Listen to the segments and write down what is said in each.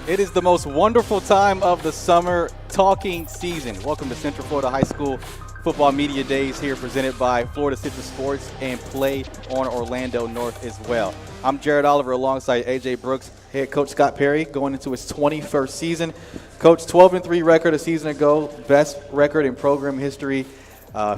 It is the most wonderful time of the summer talking season. Welcome to Central Florida High School Football Media Days here presented by Florida Citrus Sports and Play on Orlando North as well. I'm Jared Oliver alongside A.J. Brooks, head coach Scott Perry going into his 21st season. Coach, 12-3 record a season ago, best record in program history,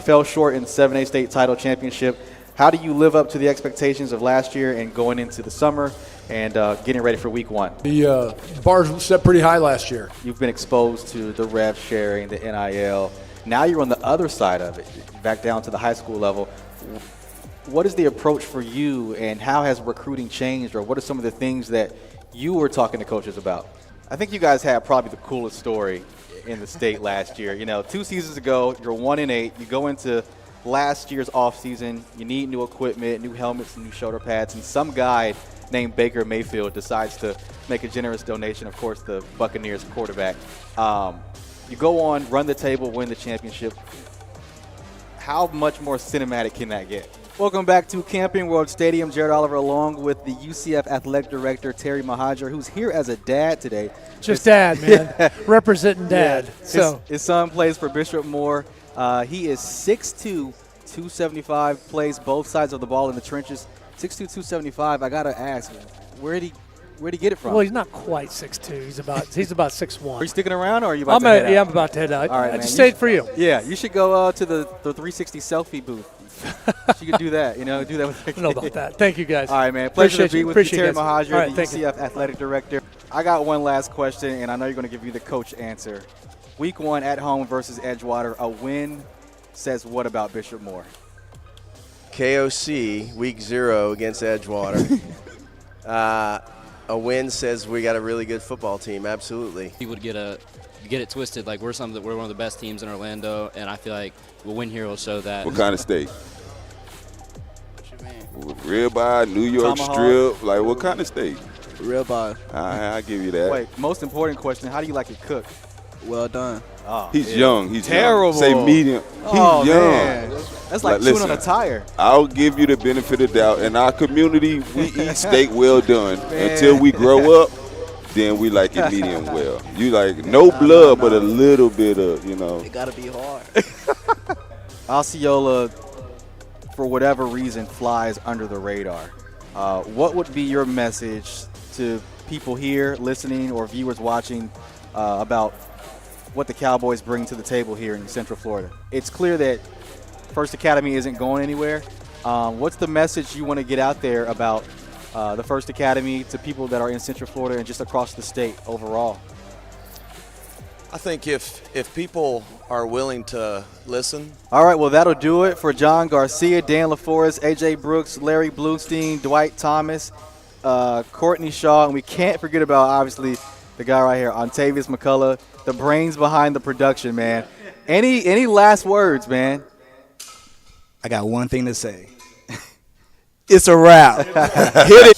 fell short in the 7A state title championship. How do you live up to the expectations of last year and going into the summer and getting ready for week one? The bars set pretty high last year. You've been exposed to the rev sharing, the NIL. Now you're on the other side of it, back down to the high school level. What is the approach for you, and how has recruiting changed, or what are some of the things that you were talking to coaches about? I think you guys had probably the coolest story in the state last year. You know, 2 seasons ago, you're 1-8. You go into last year's offseason, you need new equipment, new helmets, new shoulder pads, and some guy named Baker Mayfield decides to make a generous donation, of course, the Buccaneers quarterback. You go on, run the table, win the championship. How much more cinematic can that get? Welcome back to Camping World Stadium. Jared Oliver along with the UCF Athletic Director, Terry Mahajer, who's here as a dad today. Just dad, man. Representing dad. Yeah. So his son plays for Bishop Moore. He is 6'2", 275, plays both sides of the ball in the trenches. 6'2", 275. I got to ask, where'd he get it from? Well, he's not quite 6'2". He's about 6'1". Are you sticking around, or are you about to head out? Yeah, I'm about to head out. All right, I man. just stayed for you. Yeah, you should go to the 360 selfie booth. You could do that, do that with your I don't know about that. Thank you, guys. All right, man. Pleasure to be with you, Terry you guys. Mahajer, the UCF Athletic Director. I got one last question, and I know you're going to give me the coach answer. Week 1 at home versus Edgewater, a win says what about Bishop Moore? KOC, week 0 against Edgewater. A win says we got a really good football team, absolutely. He would get it twisted, like we're one of the best teams in Orlando, and I feel like we'll win here will show that. What kind of steak? What you mean? Ribeye, New York Tomahawk. strip, like what kind of steak? Ribeye. I'll give you that. Wait, most important question, how do you like it cooked? Well done. Oh, He's young. He's terrible. Young. Say medium. He's young. Man. That's like chewing listen, on a tire. I'll give you the benefit of the doubt. In our community, we eat steak well done. Until we grow up, then we like it medium well. You like no blood, but a little bit of, It got to be hard. Osceola, for whatever reason, flies under the radar. What would be your message to people here listening or viewers watching about what the Cowboys bring to the table here in Central Florida? It's clear that First Academy isn't going anywhere. What's the message you want to get out there about the First Academy to people that are in Central Florida and just across the state overall? I think if people are willing to listen. All right, well, that'll do it for John Garcia, Dan LaForest, A.J. Brooks, Larry Bluestein, Dwight Thomas, Courtney Shaw, and we can't forget about, obviously, the guy right here, Ontavious McCullough, the brains behind the production, man. Any last words, man? I got one thing to say. It's a wrap. Hit it.